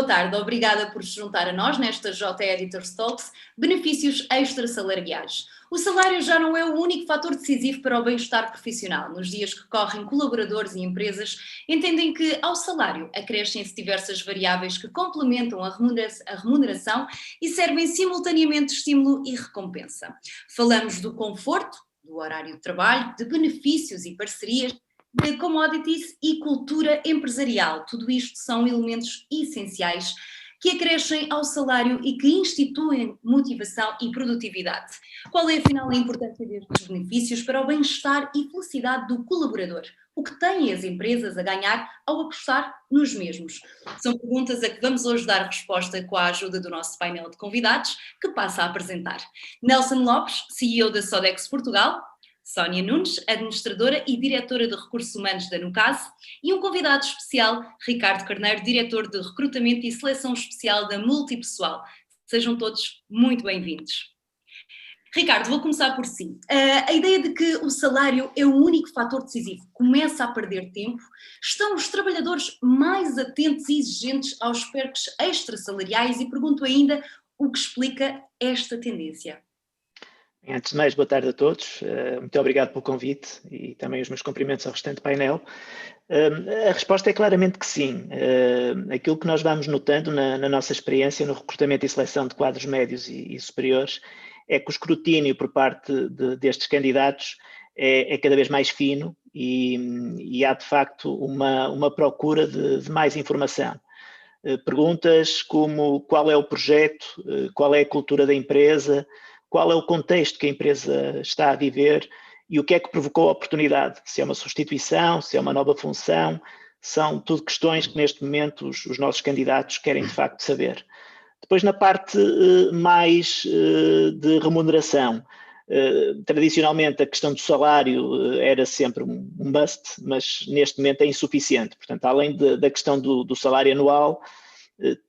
boa tarde, obrigada por se juntar a nós nesta J Editors Talks, benefícios extrasalariais. O salário já não é o único fator decisivo para o bem-estar profissional. Nos dias que correm, colaboradores e empresas entendem que ao salário acrescem-se diversas variáveis que complementam a remuneração e servem simultaneamente de estímulo e recompensa. Falamos do conforto, do horário de trabalho, de benefícios e parcerias, de commodities e cultura empresarial. Tudo isto são elementos essenciais que acrescem ao salário e que instituem motivação e produtividade. Qual é, afinal, a importância destes benefícios para o bem-estar e felicidade do colaborador? O que têm as empresas a ganhar ao apostar nos mesmos? São perguntas a que vamos hoje dar resposta com a ajuda do nosso painel de convidados, que passa a apresentar. Nelson Lopes, CEO da Sodexo Portugal, Sónia Nunes, administradora e diretora de recursos humanos da Nucase, e um convidado especial, Ricardo Carneiro, diretor de recrutamento e seleção especial da Multipessoal. Sejam todos muito bem-vindos. Ricardo, vou começar por si. A ideia de que o salário é o único fator decisivo começa a perder tempo. Estão os trabalhadores mais atentos e exigentes aos perks extrasalariais? E pergunto ainda o que explica esta tendência. Antes de mais, boa tarde a todos. Muito obrigado pelo convite e também os meus cumprimentos ao restante painel. A resposta é claramente que sim. Aquilo que nós vamos notando na nossa experiência no recrutamento e seleção de quadros médios e superiores é que o escrutínio por parte destes candidatos é cada vez mais fino e há de facto uma procura de mais informação. Perguntas como qual é o projeto, qual é a cultura da empresa, qual é o contexto que a empresa está a viver e o que é que provocou a oportunidade, se é uma substituição, se é uma nova função, são tudo questões que neste momento os nossos candidatos querem de facto saber. Depois na parte mais de remuneração, tradicionalmente a questão do salário era sempre um must, mas neste momento é insuficiente, portanto além da questão do salário anual,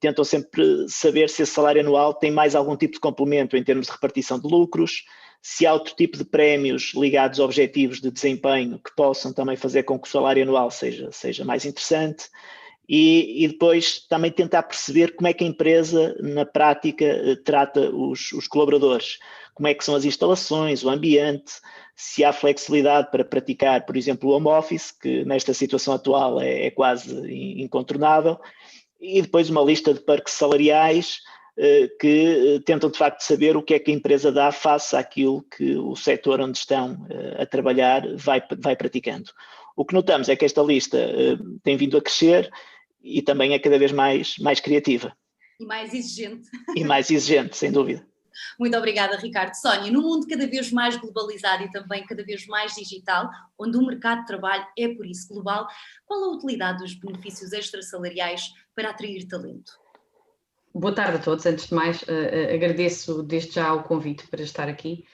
tentam sempre saber se esse salário anual tem mais algum tipo de complemento em termos de repartição de lucros, se há outro tipo de prémios ligados a objetivos de desempenho que possam também fazer com que o salário anual seja mais interessante e depois também tentar perceber como é que a empresa na prática trata os colaboradores, como é que são as instalações, o ambiente, se há flexibilidade para praticar, por exemplo, o home office, que nesta situação atual é quase incontornável, e depois uma lista de perks salariais que tentam de facto saber o que é que a empresa dá face àquilo que o setor onde estão a trabalhar vai praticando. O que notamos é que esta lista tem vindo a crescer e também é cada vez mais criativa. E mais exigente. E mais exigente, sem dúvida. Muito obrigada, Ricardo. Sónia, num mundo cada vez mais globalizado e também cada vez mais digital, onde o mercado de trabalho é por isso global, qual a utilidade dos benefícios extrasalariais para atrair talento? Boa tarde a todos. Antes de mais, agradeço desde já o convite para estar aqui.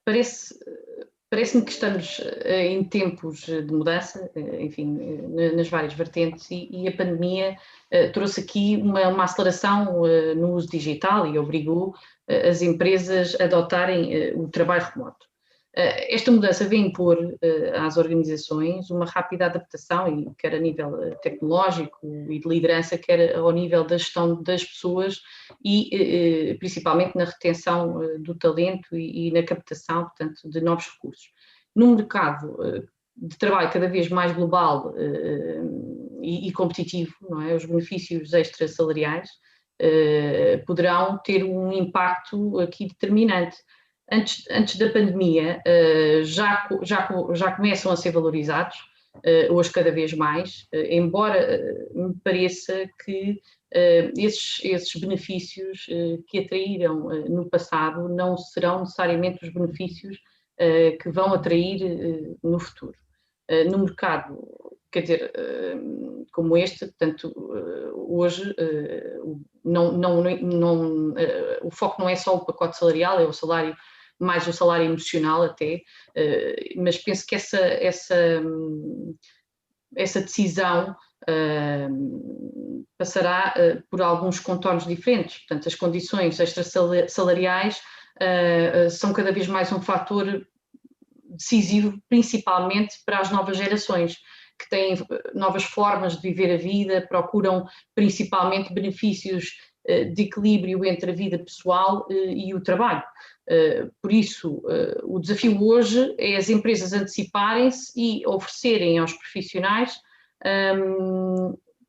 Parece-me que estamos em tempos de mudança, enfim, nas várias vertentes e a pandemia trouxe aqui uma aceleração no uso digital e obrigou as empresas a adotarem o trabalho remoto. Esta mudança vem impor às organizações uma rápida adaptação, quer a nível tecnológico e de liderança, quer ao nível da gestão das pessoas e principalmente na retenção do talento e na captação, portanto, de novos recursos. Num mercado de trabalho cada vez mais global e competitivo, não é? Os benefícios extrasalariais poderão ter um impacto aqui determinante. Antes da pandemia já começam a ser valorizados, hoje cada vez mais, embora me pareça que esses benefícios que atraíram no passado não serão necessariamente os benefícios que vão atrair no futuro. No mercado, quer dizer, como este, portanto, hoje o foco não é só o pacote salarial, é o salário, mais o salário emocional até, mas penso que essa decisão passará por alguns contornos diferentes. Portanto, as condições extrasalariais são cada vez mais um fator decisivo, principalmente para as novas gerações, que têm novas formas de viver a vida, procuram principalmente benefícios de equilíbrio entre a vida pessoal e o trabalho. Por isso, o desafio hoje é as empresas anteciparem-se e oferecerem aos profissionais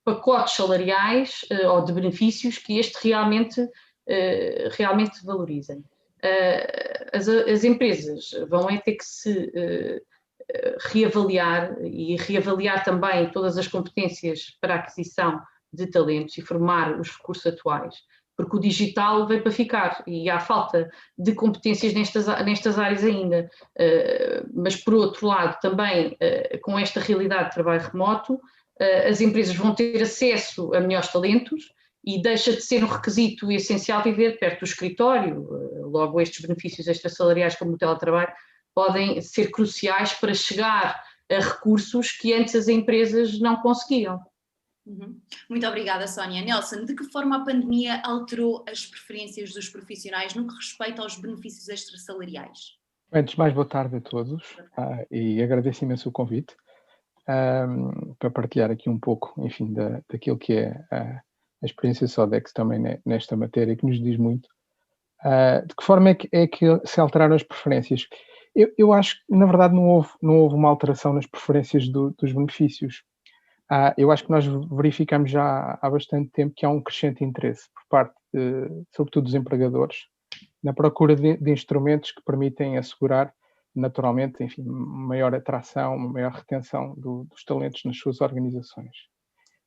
pacotes salariais ou de benefícios que realmente valorizem. As empresas vão ter que se reavaliar e reavaliar também todas as competências para a aquisição de talentos e formar os recursos atuais, porque o digital veio para ficar e há falta de competências nestas áreas ainda. Mas, por outro lado, também com esta realidade de trabalho remoto, as empresas vão ter acesso a melhores talentos e deixa de ser um requisito essencial viver perto do escritório. Logo, estes benefícios extrasalariais, como o teletrabalho, podem ser cruciais para chegar a recursos que antes as empresas não conseguiam. Muito obrigada, Sónia. Nelson, de que forma a pandemia alterou as preferências dos profissionais no que respeita aos benefícios extrasalariais? Antes de mais, boa tarde a todos e agradeço imenso o convite para partilhar aqui um pouco, enfim, daquilo que é a experiência Sodexo também nesta matéria, que nos diz muito. De que forma é que se alteraram as preferências? Eu acho que, na verdade, não houve uma alteração nas preferências dos benefícios. Eu acho que nós verificamos já há bastante tempo que há um crescente interesse por parte, sobretudo, dos empregadores, na procura de instrumentos que permitem assegurar, naturalmente, enfim, maior atração, uma maior retenção dos talentos nas suas organizações.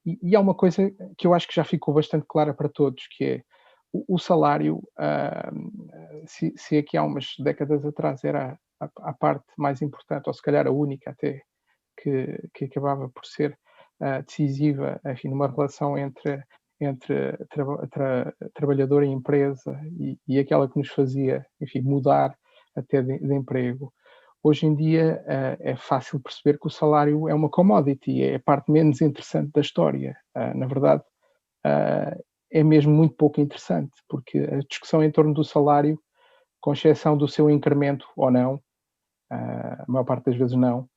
E há uma coisa que eu acho que já ficou bastante clara para todos, que é o salário, se aqui há umas décadas atrás era a parte mais importante, ou se calhar a única até, que acabava por ser decisiva, enfim, numa relação entre trabalhador e empresa e aquela que nos fazia, enfim, mudar até de emprego. Hoje em dia é fácil perceber que o salário é uma commodity, é a parte menos interessante da história. Na verdade, é mesmo muito pouco interessante, porque a discussão em torno do salário, com exceção do seu incremento ou não, a maior parte das vezes não,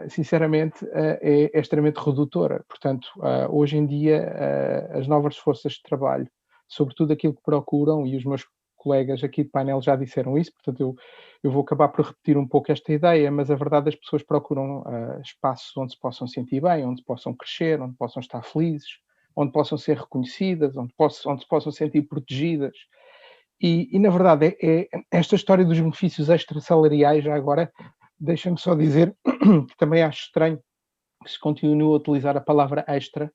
sinceramente é extremamente redutora. Portanto, hoje em dia as novas forças de trabalho, sobretudo aquilo que procuram, e os meus colegas aqui de painel já disseram isso, portanto eu vou acabar por repetir um pouco esta ideia, mas a verdade, as pessoas procuram espaços onde se possam sentir bem, onde possam crescer, onde possam estar felizes, onde possam ser reconhecidas, onde se possam sentir protegidas. E na verdade, esta história dos benefícios extrasalariais, já agora, deixa-me só dizer que também acho estranho que se continue a utilizar a palavra extra,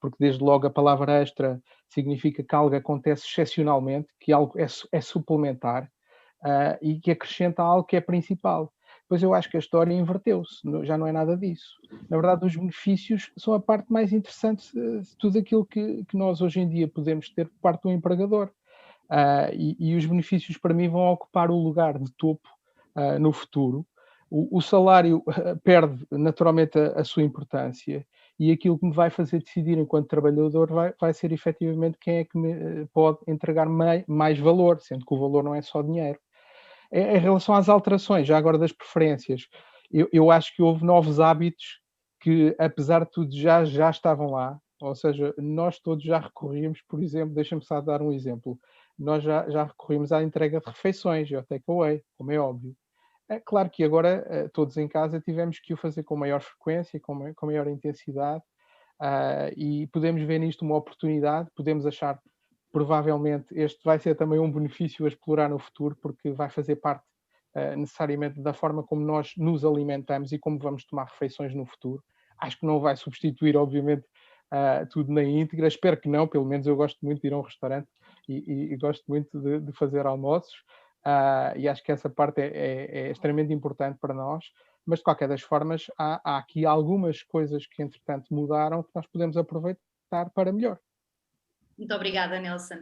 porque desde logo a palavra extra significa que algo acontece excepcionalmente, que algo é suplementar e que acrescenta algo que é principal. Pois eu acho que a história inverteu-se, já não é nada disso. Na verdade, os benefícios são a parte mais interessante de tudo aquilo que nós hoje em dia podemos ter por parte do empregador. E os benefícios, para mim, vão ocupar o lugar de topo no futuro. O salário perde naturalmente a sua importância e aquilo que me vai fazer decidir enquanto trabalhador vai ser efetivamente quem é que me pode entregar mais valor, sendo que o valor não é só dinheiro. Em relação às alterações, já agora das preferências, eu acho que houve novos hábitos que, apesar de tudo, já estavam lá. Ou seja, nós todos já recorríamos, por exemplo, deixa-me só dar um exemplo, nós já recorrimos à entrega de refeições, ao takeaway, como é óbvio. É claro que agora todos em casa tivemos que o fazer com maior frequência, com maior intensidade, e podemos ver nisto uma oportunidade, podemos achar provavelmente este vai ser também um benefício a explorar no futuro, porque vai fazer parte necessariamente da forma como nós nos alimentamos e como vamos tomar refeições no futuro. Acho que não vai substituir, obviamente, tudo na íntegra, espero que não, pelo menos eu gosto muito de ir a um restaurante e gosto muito de fazer almoços. E acho que essa parte é extremamente importante para nós, mas de qualquer das formas há aqui algumas coisas que entretanto mudaram que nós podemos aproveitar para melhor. Muito obrigada, Nelson.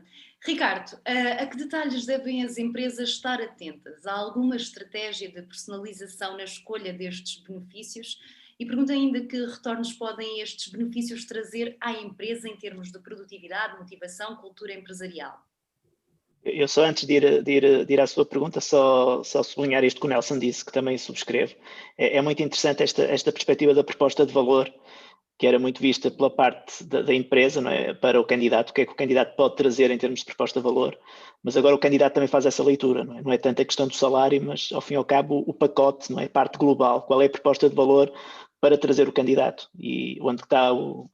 Ricardo, a que detalhes devem as empresas estar atentas? Há alguma estratégia de personalização na escolha destes benefícios? E pergunto ainda que retornos podem estes benefícios trazer à empresa em termos de produtividade, motivação, cultura empresarial? Eu só antes de ir à sua pergunta, só sublinhar isto que o Nelson disse, que também subscrevo. É muito interessante esta perspectiva da proposta de valor, que era muito vista pela parte da empresa, não é? Para o candidato, o que é que o candidato pode trazer em termos de proposta de valor, mas agora o candidato também faz essa leitura, não é? Não é tanto a questão do salário, mas ao fim e ao cabo o pacote, não é? A parte global, qual é a proposta de valor para trazer o candidato e onde está o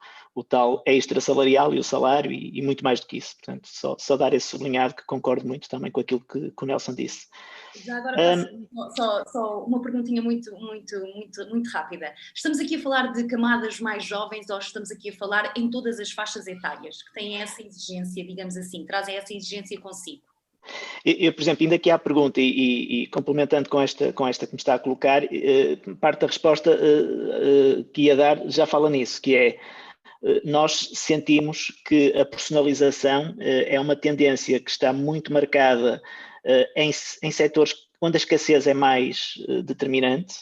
tal extra salarial e o salário e muito mais do que isso. Portanto, só dar esse sublinhado, que concordo muito também com aquilo que o Nelson disse. Já agora só uma perguntinha muito rápida. Estamos aqui a falar de camadas mais jovens ou estamos aqui a falar em todas as faixas etárias que têm essa exigência, digamos assim, trazem essa exigência consigo? Eu, por exemplo, ainda aqui à pergunta e complementando com esta que me está a colocar, parte da resposta que ia dar já fala nisso, que é nós sentimos que a personalização é uma tendência que está muito marcada em setores onde a escassez é mais determinante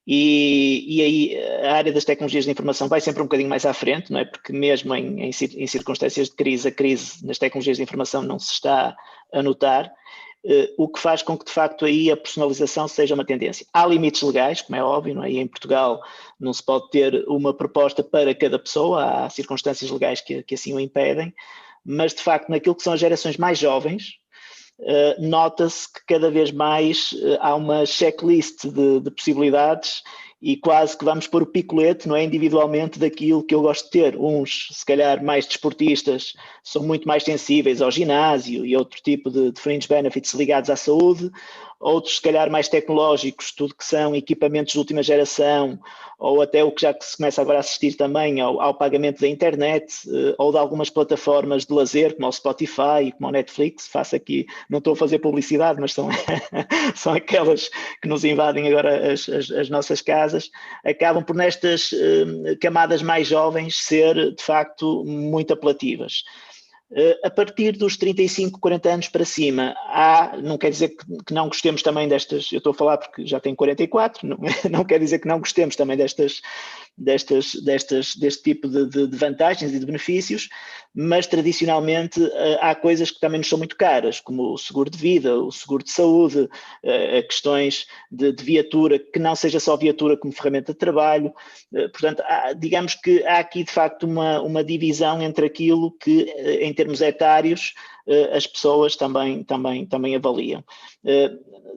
e aí a área das tecnologias de informação vai sempre um bocadinho mais à frente, não é? Porque mesmo em circunstâncias de crise, a crise nas tecnologias de informação não se está a notar, o que faz com que de facto aí a personalização seja uma tendência. Há limites legais, como é óbvio, não é? E em Portugal não se pode ter uma proposta para cada pessoa, há circunstâncias legais que assim o impedem, mas de facto naquilo que são as gerações mais jovens, nota-se que cada vez mais há uma checklist de possibilidades e quase que vamos pôr o picolete, não é, individualmente daquilo que eu gosto de ter. Uns, se calhar, mais desportistas, são muito mais sensíveis ao ginásio e outro tipo de fringe benefits ligados à saúde. Outros, se calhar, mais tecnológicos, tudo que são equipamentos de última geração, ou até o que já se começa agora a assistir também ao pagamento da internet, ou de algumas plataformas de lazer, como o Spotify e como o Netflix. Faço aqui, não estou a fazer publicidade, mas são, são aquelas que nos invadem agora as nossas casas, acabam por nestas camadas mais jovens ser, de facto, muito apelativas. A partir dos 35, 40 anos para cima, não quer dizer que não gostemos também destas, eu estou a falar porque já tenho 44, não quer dizer que não gostemos também deste tipo de vantagens e de benefícios, mas tradicionalmente há coisas que também nos são muito caras, como o seguro de vida, o seguro de saúde, questões de viatura, que não seja só viatura como ferramenta de trabalho. Portanto, digamos que há aqui de facto uma divisão entre aquilo que, em termos etários, as pessoas também avaliam.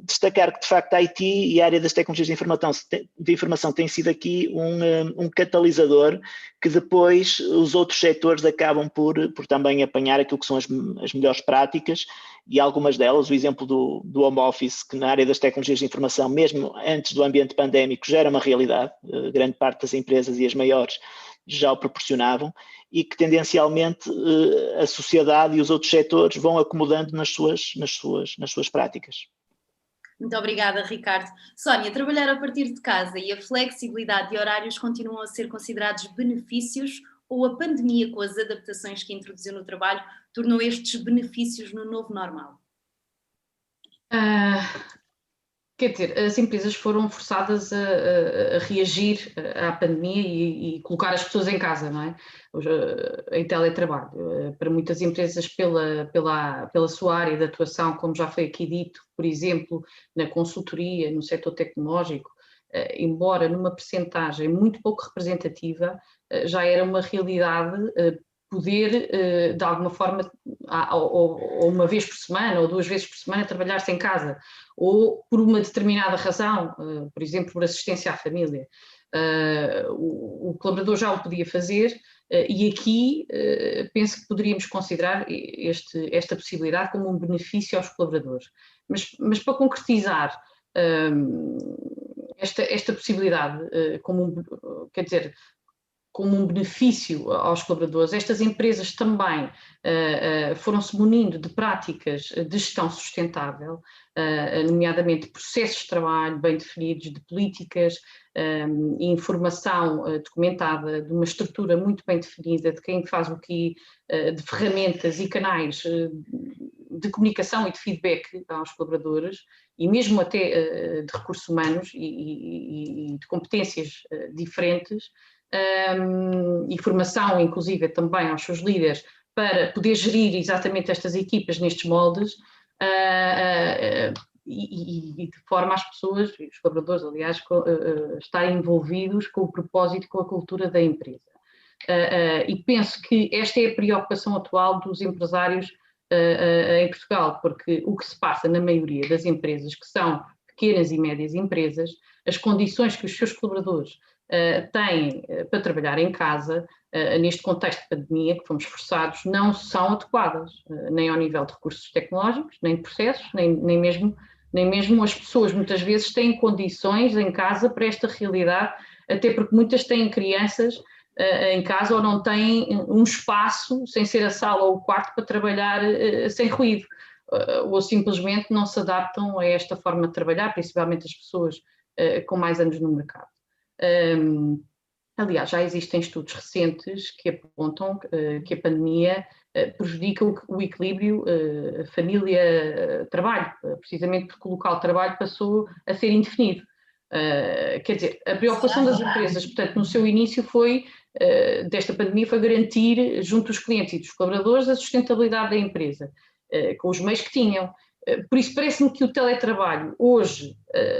Destacar que, de facto, a IT e a área das tecnologias de informação tem sido aqui um catalisador que depois os outros setores acabam por também apanhar aquilo que são as melhores práticas e algumas delas, o exemplo do home office, que na área das tecnologias de informação, mesmo antes do ambiente pandémico, já era uma realidade, grande parte das empresas e as maiores já o proporcionavam, e que tendencialmente a sociedade e os outros setores vão acomodando nas suas práticas. Muito obrigada, Ricardo. Sónia, trabalhar a partir de casa e a flexibilidade de horários continuam a ser considerados benefícios ou a pandemia, com as adaptações que introduziu no trabalho, tornou estes benefícios no novo normal? Quer dizer, as empresas foram forçadas a reagir à pandemia e colocar as pessoas em casa, não é? Em teletrabalho. Para muitas empresas, pela sua área de atuação, como já foi aqui dito, por exemplo, na consultoria, no setor tecnológico, embora numa percentagem muito pouco representativa, já era uma realidade poder, de alguma forma, ou uma vez por semana, ou 2 vezes por semana, trabalhar-se em casa, ou por uma determinada razão, por exemplo, por assistência à família. O colaborador já o podia fazer, e aqui penso que poderíamos considerar esta possibilidade como um benefício aos colaboradores. Mas para concretizar esta possibilidade, quer dizer, como um benefício aos colaboradores, estas empresas também foram-se munindo de práticas de gestão sustentável, nomeadamente processos de trabalho bem definidos, de políticas e informação documentada, de uma estrutura muito bem definida de quem faz o quê, de ferramentas e canais de comunicação e de feedback aos colaboradores, e mesmo até de recursos humanos e de competências diferentes, e formação, inclusive, também aos seus líderes para poder gerir exatamente estas equipas nestes moldes e de forma às pessoas, os colaboradores, aliás, estarem envolvidos com o propósito, com a cultura da empresa. E penso que esta é a preocupação atual dos empresários em Portugal, porque o que se passa na maioria das empresas, que são pequenas e médias empresas, as condições que os seus colaboradores têm para trabalhar em casa, neste contexto de pandemia, que fomos forçados, não são adequadas, nem ao nível de recursos tecnológicos, nem de processos, nem mesmo as pessoas muitas vezes têm condições em casa para esta realidade, até porque muitas têm crianças em casa ou não têm um espaço, sem ser a sala ou o quarto, para trabalhar sem ruído, ou simplesmente não se adaptam a esta forma de trabalhar, principalmente as pessoas com mais anos no mercado. Aliás, já existem estudos recentes que apontam que a pandemia prejudica o equilíbrio família-trabalho, precisamente porque o local de trabalho passou a ser indefinido. Quer dizer, a preocupação das empresas, portanto, no seu início desta pandemia foi garantir junto dos clientes e dos colaboradores a sustentabilidade da empresa, com os meios que tinham. Por isso parece-me que o teletrabalho hoje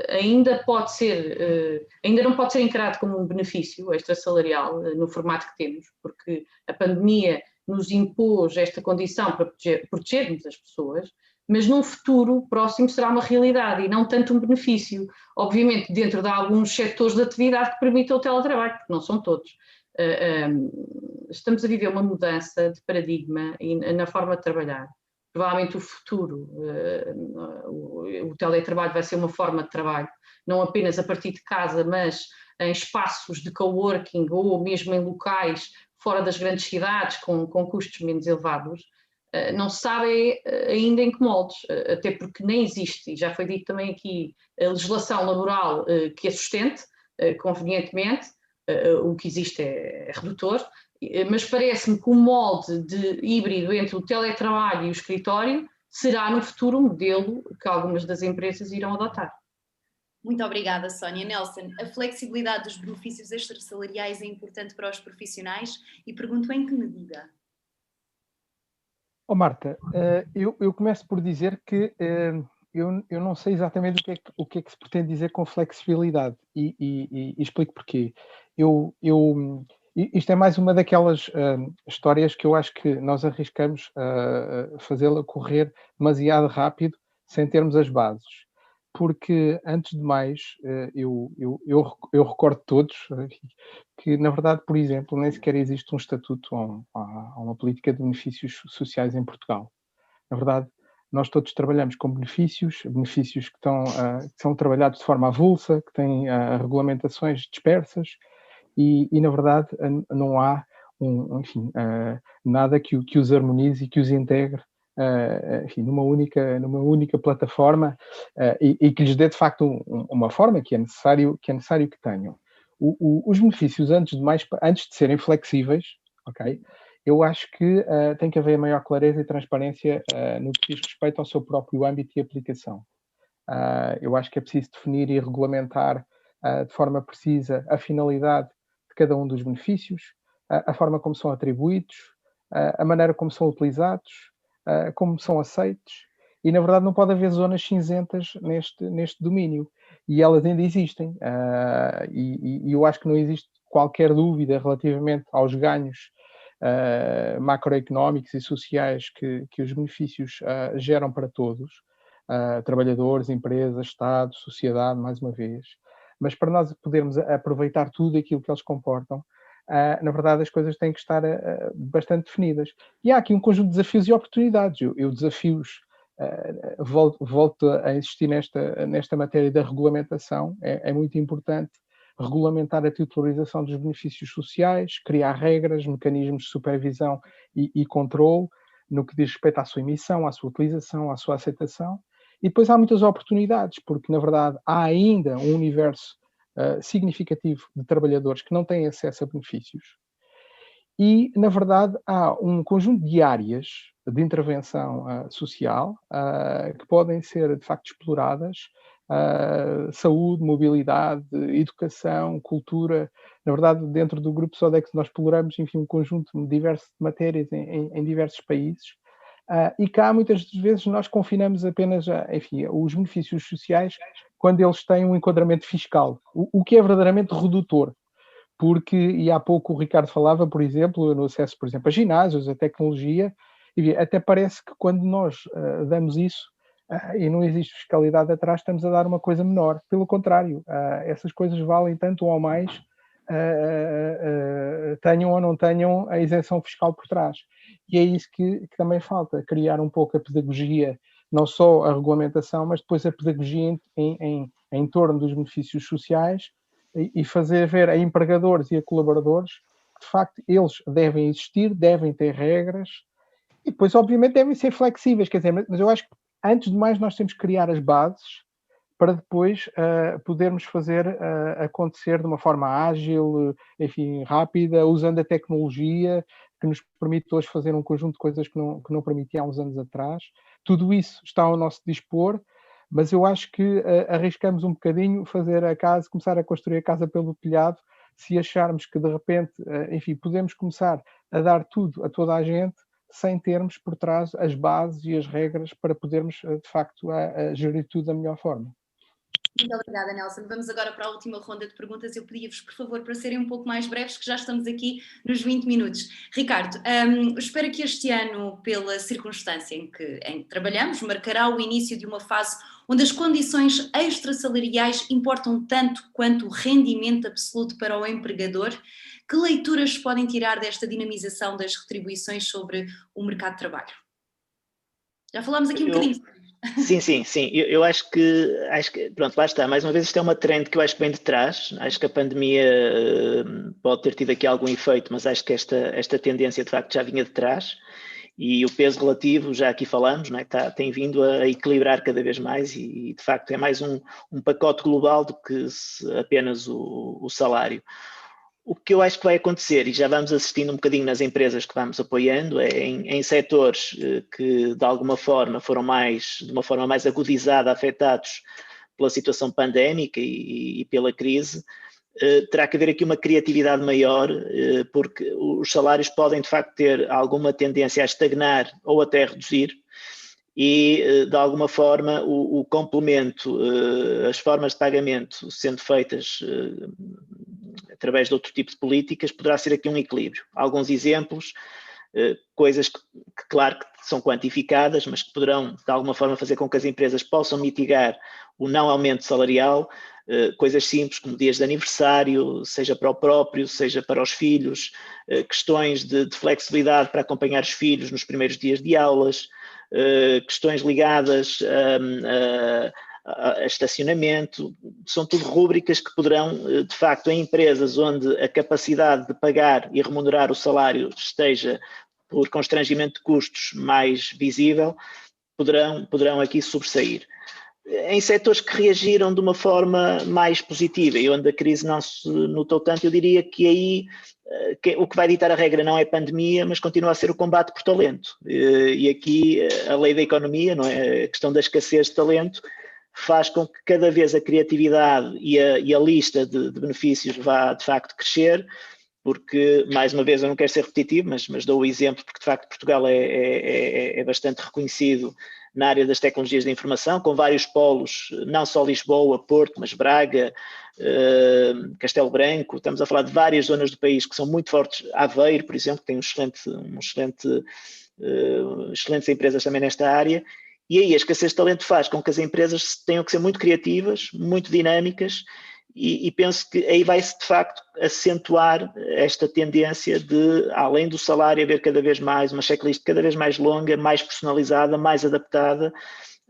ainda não pode ser encarado como um benefício extrasalarial no formato que temos, porque a pandemia nos impôs esta condição para protegermos as pessoas, mas num futuro próximo será uma realidade e não tanto um benefício. Obviamente, dentro de alguns setores de atividade que permitam o teletrabalho, porque não são todos. Estamos a viver uma mudança de paradigma na forma de trabalhar. Provavelmente o futuro, o teletrabalho vai ser uma forma de trabalho, não apenas a partir de casa, mas em espaços de coworking ou mesmo em locais fora das grandes cidades com custos menos elevados. Não se sabe ainda em que moldes, até porque nem existe, e já foi dito também aqui, a legislação laboral que a sustente, convenientemente, o que existe é redutor, mas parece-me que o molde de híbrido entre o teletrabalho e o escritório será no futuro um modelo que algumas das empresas irão adotar. Muito obrigada, Sónia. Nelson, a flexibilidade dos benefícios extrasalariais é importante para os profissionais e pergunto em que medida? Marta, eu começo por dizer que eu não sei exatamente o que é que se pretende dizer com flexibilidade e explico porquê. Isto é mais uma daquelas histórias que eu acho que nós arriscamos fazê-la correr demasiado rápido sem termos as bases. Porque, antes de mais, eu recordo todos que, na verdade, por exemplo, nem sequer existe um estatuto ou uma política de benefícios sociais em Portugal. Na verdade, nós todos trabalhamos com benefícios que são trabalhados de forma avulsa, que têm regulamentações dispersas e, na verdade, não há nada que os harmonize e que os integre enfim, numa única plataforma e que lhes dê de facto uma forma que é necessário que tenham. Os benefícios, antes de serem flexíveis, ok? Eu acho que tem que haver maior clareza e transparência no que diz respeito ao seu próprio âmbito de aplicação. Eu acho que é preciso definir e regulamentar de forma precisa a finalidade de cada um dos benefícios, a forma como são atribuídos, a maneira como são utilizados, como são aceitos, e na verdade não pode haver zonas cinzentas neste domínio, e elas ainda existem, e eu acho que não existe qualquer dúvida relativamente aos ganhos macroeconómicos e sociais que os benefícios geram para todos, trabalhadores, empresas, Estado, sociedade, mais uma vez, mas para nós podermos aproveitar tudo aquilo que eles comportam, na verdade as coisas têm que estar bastante definidas. E há aqui um conjunto de desafios e oportunidades. Eu desafios, volto a insistir nesta matéria da regulamentação, é muito importante regulamentar a titularização dos benefícios sociais, criar regras, mecanismos de supervisão e controle no que diz respeito à sua emissão, à sua utilização, à sua aceitação. E depois há muitas oportunidades, porque na verdade há ainda um universo significativo de trabalhadores que não têm acesso a benefícios e, na verdade, há um conjunto de áreas de intervenção social que podem ser, de facto, exploradas saúde, mobilidade, educação, cultura. Na verdade, dentro do grupo Sodexo nós exploramos, enfim, um conjunto diverso de matérias em diversos países. E cá, muitas vezes, nós confinamos apenas, enfim, os benefícios sociais quando eles têm um enquadramento fiscal, o que é verdadeiramente redutor. Porque, e há pouco o Ricardo falava, por exemplo, no acesso, por exemplo, a ginásios, a tecnologia, e até parece que quando nós damos isso, e não existe fiscalidade atrás, estamos a dar uma coisa menor. Pelo contrário, essas coisas valem tanto ou mais, tenham ou não tenham a isenção fiscal por trás. E é isso que também falta, criar um pouco a pedagogia, não só a regulamentação, mas depois a pedagogia em torno dos benefícios sociais, e fazer ver a empregadores e a colaboradores que, de facto, eles devem existir, devem ter regras, e depois, obviamente, devem ser flexíveis. Quer dizer, mas eu acho que, antes de mais, nós temos que criar as bases para depois podermos fazer acontecer de uma forma ágil, enfim, rápida, usando a tecnologia que nos permite hoje fazer um conjunto de coisas que não permitia há uns anos atrás. Tudo isso está ao nosso dispor, mas eu acho que arriscamos um bocadinho começar a construir a casa pelo telhado, se acharmos que de repente, enfim, podemos começar a dar tudo a toda a gente, sem termos por trás as bases e as regras para podermos, de facto, gerir tudo da melhor forma. Muito obrigada, Nelson. Vamos agora para a última ronda de perguntas. Eu pedia-vos, por favor, para serem um pouco mais breves, que já estamos aqui nos 20 minutos. Ricardo, espero que este ano, pela circunstância em que trabalhamos, marcará o início de uma fase onde as condições extrasalariais importam tanto quanto o rendimento absoluto para o empregador. Que leituras podem tirar desta dinamização das retribuições sobre o mercado de trabalho? Já falámos aqui um bocadinho. Sim. Eu acho que, pronto, lá está. Mais uma vez, isto é uma trend que eu acho que vem de trás. Acho que a pandemia pode ter tido aqui algum efeito, mas acho que esta tendência, de facto, já vinha de trás. E o peso relativo, já aqui falamos, não é? Tem vindo a equilibrar cada vez mais e de facto, é mais um pacote global do que apenas o salário. O que eu acho que vai acontecer, e já vamos assistindo um bocadinho nas empresas que vamos apoiando, é em setores que de alguma forma foram de uma forma mais agudizada, afetados pela situação pandémica e pela crise, terá que haver aqui uma criatividade maior, porque os salários podem de facto ter alguma tendência a estagnar ou até a reduzir, e de alguma forma o complemento, as formas de pagamento sendo feitas através de outro tipo de políticas, poderá ser aqui um equilíbrio. Alguns exemplos, coisas que claro que são quantificadas, mas que poderão de alguma forma fazer com que as empresas possam mitigar o não aumento salarial, coisas simples como dias de aniversário, seja para o próprio, seja para os filhos, questões de flexibilidade para acompanhar os filhos nos primeiros dias de aulas, questões ligadas a estacionamento, são tudo rúbricas que poderão, de facto, em empresas onde a capacidade de pagar e remunerar o salário esteja por constrangimento de custos mais visível, poderão aqui sobressair. Em setores que reagiram de uma forma mais positiva e onde a crise não se notou tanto, eu diria que aí o que vai ditar a regra não é a pandemia, mas continua a ser o combate por talento. E aqui a lei da economia, não é? A questão da escassez de talento, faz com que cada vez a criatividade e a lista de benefícios vá de facto crescer, porque, mais uma vez, eu não quero ser repetitivo, mas dou o exemplo porque de facto Portugal é bastante reconhecido na área das tecnologias da informação, com vários polos, não só Lisboa, Porto, mas Braga, Castelo Branco, estamos a falar de várias zonas do país que são muito fortes, Aveiro, por exemplo, que tem excelentes empresas também nesta área, e aí a escassez de talento faz com que as empresas tenham que ser muito criativas, muito dinâmicas, e penso que aí vai-se de facto acentuar esta tendência de, além do salário, haver cada vez mais uma checklist cada vez mais longa, mais personalizada, mais adaptada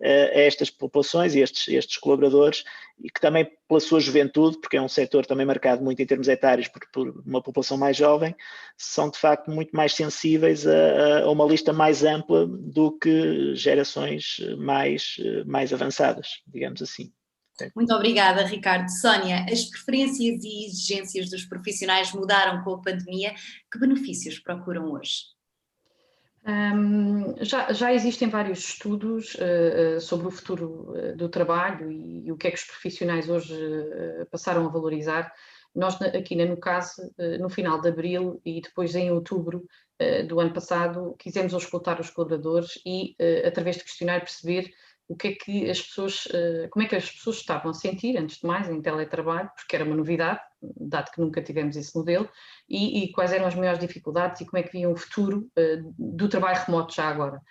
a estas populações e estes colaboradores, e que também pela sua juventude, porque é um setor também marcado muito em termos etários por uma população mais jovem, são de facto muito mais sensíveis a uma lista mais ampla do que gerações mais avançadas, digamos assim. Muito obrigada, Ricardo. Sónia, as preferências e exigências dos profissionais mudaram com a pandemia. Que benefícios procuram hoje? Já existem vários estudos sobre o futuro do trabalho e o que é que os profissionais hoje passaram a valorizar. Nós aqui na Nucase, no final de abril e depois em outubro do ano passado, quisemos auscultar os colaboradores e, através de questionário, perceber o que é que as pessoas, como é que as pessoas estavam a sentir, antes de mais, em teletrabalho, porque era uma novidade, dado que nunca tivemos esse modelo, e quais eram as maiores dificuldades e como é que viam o futuro do trabalho remoto já agora.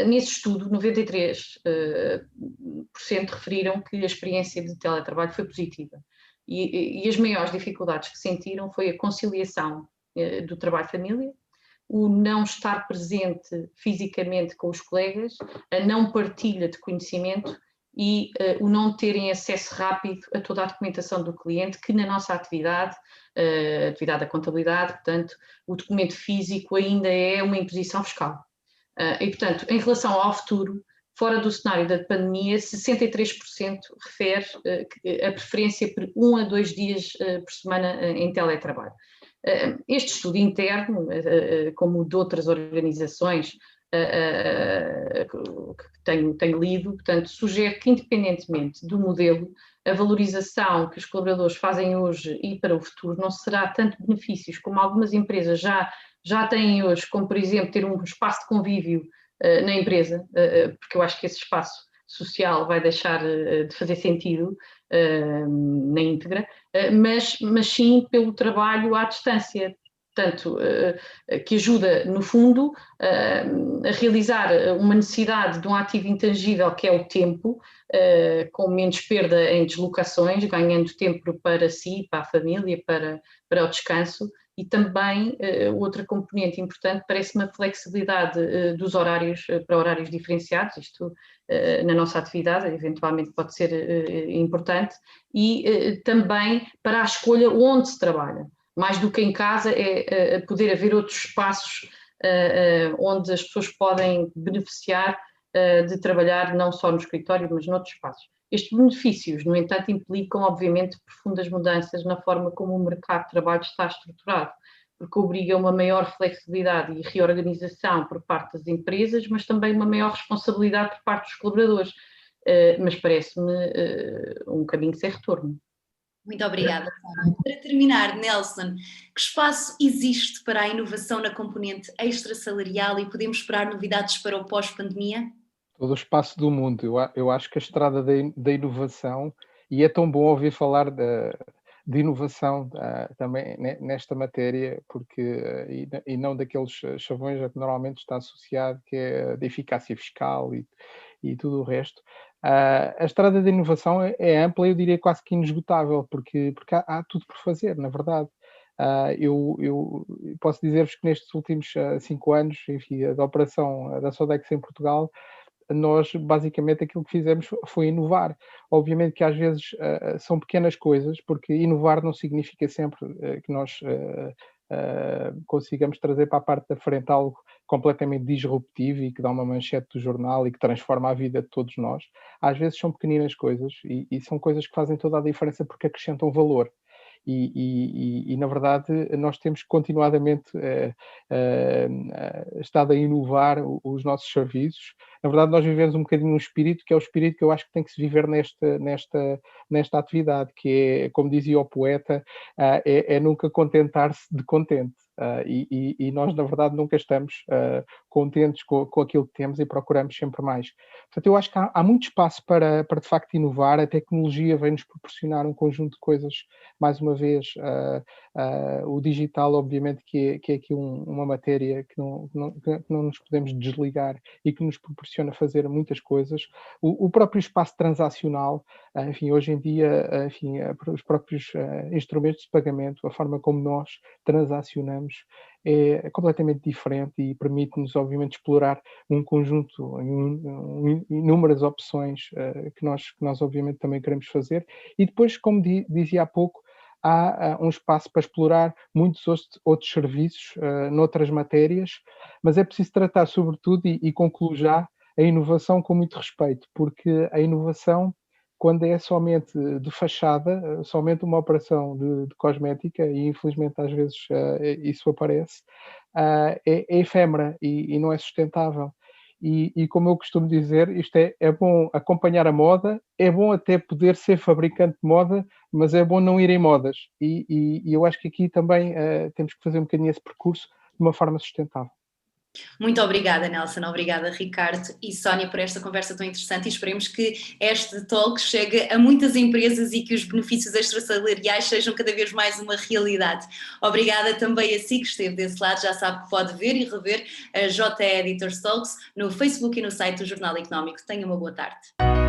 Nesse estudo, 93% referiram que a experiência de teletrabalho foi positiva. E as maiores dificuldades que sentiram foi a conciliação do trabalho-família, o não estar presente fisicamente com os colegas, a não partilha de conhecimento e o não terem acesso rápido a toda a documentação do cliente, que na nossa atividade, atividade da contabilidade, portanto, o documento físico ainda é uma imposição fiscal. E, portanto, em relação ao futuro, fora do cenário da pandemia, 63% refere a preferência por 1 a 2 dias por semana em teletrabalho. Este estudo interno, como o de outras organizações que tenho lido, portanto, sugere que, independentemente do modelo, a valorização que os colaboradores fazem hoje e para o futuro não será tanto benefícios como algumas empresas já têm hoje, como, por exemplo, ter um espaço de convívio na empresa, porque eu acho que esse espaço social vai deixar de fazer sentido na íntegra, mas sim pelo trabalho à distância, portanto, que ajuda, no fundo, a realizar uma necessidade de um ativo intangível que é o tempo, com menos perda em deslocações, ganhando tempo para si, para a família, para o descanso. E também, outra componente importante, parece uma flexibilidade dos horários para horários diferenciados, isto na nossa atividade, eventualmente pode ser importante, e também para a escolha onde se trabalha. Mais do que em casa, é poder haver outros espaços onde as pessoas podem beneficiar de trabalhar não só no escritório, mas noutros espaços. Estes benefícios, no entanto, implicam, obviamente, profundas mudanças na forma como o mercado de trabalho está estruturado, porque obriga a uma maior flexibilidade e reorganização por parte das empresas, mas também uma maior responsabilidade por parte dos colaboradores. Mas parece-me um caminho sem retorno. Muito obrigada, Sara. Para terminar, Nelson, que espaço existe para a inovação na componente extrasalarial e podemos esperar novidades para o pós-pandemia? Todo o espaço do mundo. Eu acho que a estrada da inovação, e é tão bom ouvir falar de inovação também nesta matéria, porque e não daqueles chavões a que normalmente está associado, que é de eficácia fiscal e tudo o resto. A estrada da inovação é ampla, eu diria quase que inesgotável, porque há tudo por fazer, na verdade. Eu posso dizer-vos que nestes últimos 5 anos, enfim, da operação da Sodexo em Portugal, nós basicamente aquilo que fizemos foi inovar. Obviamente que às vezes são pequenas coisas, porque inovar não significa sempre que nós consigamos trazer para a parte da frente algo completamente disruptivo e que dá uma manchete do jornal e que transforma a vida de todos nós. Às vezes são pequeninas coisas e são coisas que fazem toda a diferença porque acrescentam valor. E na verdade nós temos continuadamente estado a inovar os nossos serviços. Na verdade nós vivemos um bocadinho um espírito que é o espírito que eu acho que tem que se viver nesta atividade, que é, como dizia o poeta, é nunca contentar-se de contente. E nós, na verdade, nunca estamos contentes com aquilo que temos e procuramos sempre mais. Portanto, eu acho que há muito espaço para de facto inovar. A tecnologia vem-nos proporcionar um conjunto de coisas, mais uma vez, o digital, obviamente, que é aqui uma matéria que não nos podemos desligar e que nos proporciona fazer muitas coisas. O próprio espaço transacional, enfim, hoje em dia, enfim, os próprios instrumentos de pagamento, a forma como nós transacionamos é completamente diferente e permite-nos, obviamente, explorar um conjunto, inúmeras opções que nós, obviamente, também queremos fazer. E depois, como dizia há pouco, há um espaço para explorar muitos outros serviços noutras matérias, mas é preciso tratar, sobretudo, e concluo já, a inovação com muito respeito, porque a inovação, quando é somente de fachada, somente uma operação de cosmética, e infelizmente às vezes isso aparece, é efêmera e não é sustentável. E como eu costumo dizer, isto é bom acompanhar a moda, é bom até poder ser fabricante de moda, mas é bom não ir em modas. E eu acho que aqui também temos que fazer um bocadinho esse percurso de uma forma sustentável. Muito obrigada, Nelson, obrigada, Ricardo e Sónia, por esta conversa tão interessante, e esperemos que este talk chegue a muitas empresas e que os benefícios extrasalariais sejam cada vez mais uma realidade. Obrigada também a si que esteve desse lado, já sabe que pode ver e rever a JE Editors Talks no Facebook e no site do Jornal Económico. Tenha uma boa tarde.